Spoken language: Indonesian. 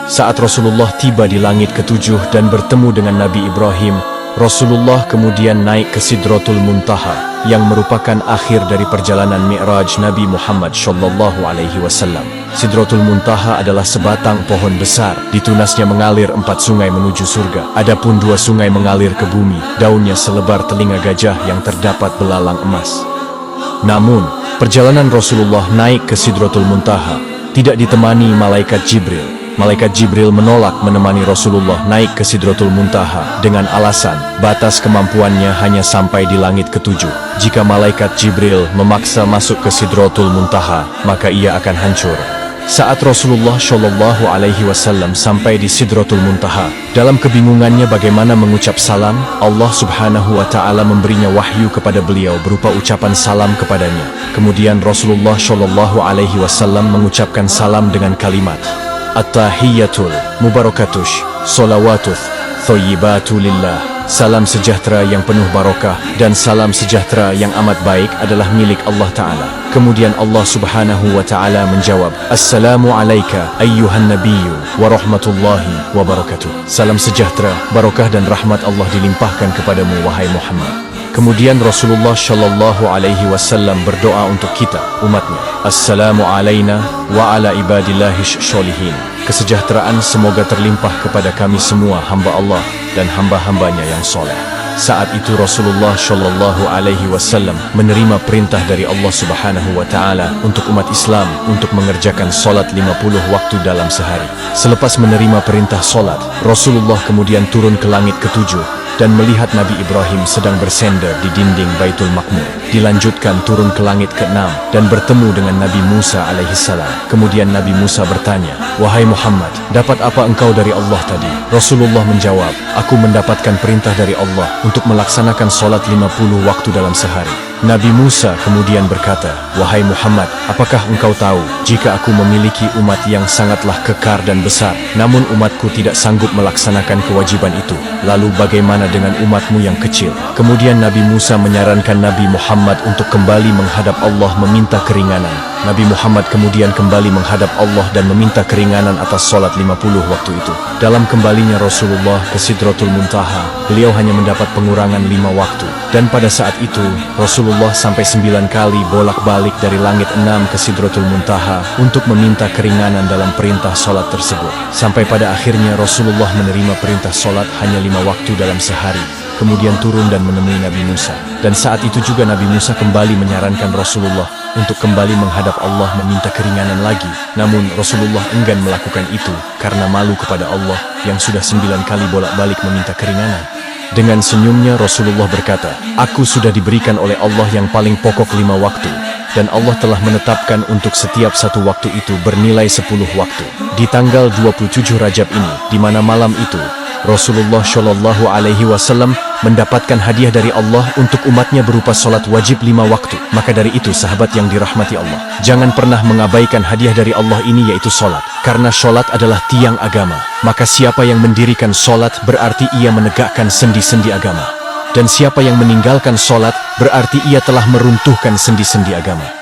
Saat Rasulullah tiba di langit ketujuh dan bertemu dengan Nabi Ibrahim, Rasulullah kemudian naik ke Sidratul Muntaha yang merupakan akhir dari perjalanan Mi'raj Nabi Muhammad SAW. Sidratul Muntaha adalah sebatang pohon besar, di tunasnya mengalir 4 sungai menuju surga. Adapun 2 sungai mengalir ke bumi, daunnya selebar telinga gajah yang terdapat belalang emas. Namun, perjalanan Rasulullah naik ke Sidratul Muntaha tidak ditemani malaikat Jibril. Malaikat Jibril menolak menemani Rasulullah naik ke Sidratul Muntaha dengan alasan batas kemampuannya hanya sampai di langit ketujuh. Jika malaikat Jibril memaksa masuk ke Sidratul Muntaha, maka ia akan hancur. Saat Rasulullah SAW sampai di Sidratul Muntaha, dalam kebingungannya bagaimana mengucap salam, Allah Subhanahu wa Ta'ala memberinya wahyu kepada beliau berupa ucapan salam kepadanya. Kemudian Rasulullah SAW mengucapkan salam dengan kalimat At-tahiyyatul mubarakatush salawatuh thayyibatu lillah. Salam sejahtera yang penuh barokah dan salam sejahtera yang amat baik adalah milik Allah Ta'ala. Kemudian Allah Subhanahu wa Ta'ala menjawab, Assalamu alayka ayyuhan nabiyyu wa rahmatullahi wa barakatuh. Salam sejahtera, barokah dan rahmat Allah dilimpahkan kepadamu wahai Muhammad. Kemudian Rasulullah SAW berdoa untuk kita, umatnya. Assalamu alayna wa ala ibadillahi sholihin. Kesejahteraan semoga terlimpah kepada kami semua hamba Allah dan hamba-hambanya yang soleh. Saat itu Rasulullah SAW menerima perintah dari Allah Subhanahu wa Ta'ala untuk umat Islam untuk mengerjakan solat 50 waktu dalam sehari. Selepas menerima perintah solat, Rasulullah kemudian turun ke langit ketujuh dan melihat Nabi Ibrahim sedang bersender di dinding Baitul Maqmur. Dilanjutkan turun ke langit ke-6 dan bertemu dengan Nabi Musa alaihissalam. Kemudian Nabi Musa bertanya, Wahai Muhammad, dapat apa engkau dari Allah tadi? Rasulullah menjawab, Aku mendapatkan perintah dari Allah untuk melaksanakan solat 50 waktu dalam sehari. Nabi Musa kemudian berkata, Wahai Muhammad, apakah engkau tahu jika aku memiliki umat yang sangatlah kekar dan besar, namun umatku tidak sanggup melaksanakan kewajiban itu? Lalu bagaimana dengan umatmu yang kecil? Kemudian Nabi Musa menyarankan Nabi Muhammad untuk kembali menghadap Allah meminta keringanan. Nabi Muhammad kemudian kembali menghadap Allah dan meminta keringanan atas solat 50 waktu itu. Dalam kembalinya Rasulullah ke Sidratul Muntaha, beliau hanya mendapat pengurangan 5 waktu. Dan pada saat itu, Rasulullah sampai 9 kali bolak-balik dari langit 6 ke Sidratul Muntaha untuk meminta keringanan dalam perintah solat tersebut. Sampai pada akhirnya Rasulullah menerima perintah solat hanya 5 waktu dalam sehari. Kemudian turun dan menemui Nabi Musa. Dan saat itu juga Nabi Musa kembali menyarankan Rasulullah untuk kembali menghadap Allah meminta keringanan lagi. Namun Rasulullah enggan melakukan itu karena malu kepada Allah yang sudah 9 kali bolak-balik meminta keringanan. Dengan senyumnya Rasulullah berkata, Aku sudah diberikan oleh Allah yang paling pokok 5 waktu. Dan Allah telah menetapkan untuk setiap satu waktu itu bernilai 10 waktu. Di tanggal 27 Rajab ini, di mana malam itu, Rasulullah SAW mendapatkan hadiah dari Allah untuk umatnya berupa solat wajib 5 waktu. Maka dari itu sahabat yang dirahmati Allah, jangan pernah mengabaikan hadiah dari Allah ini yaitu solat. Karena solat adalah tiang agama. Maka siapa yang mendirikan solat berarti ia menegakkan sendi-sendi agama. Dan siapa yang meninggalkan solat berarti ia telah meruntuhkan sendi-sendi agama.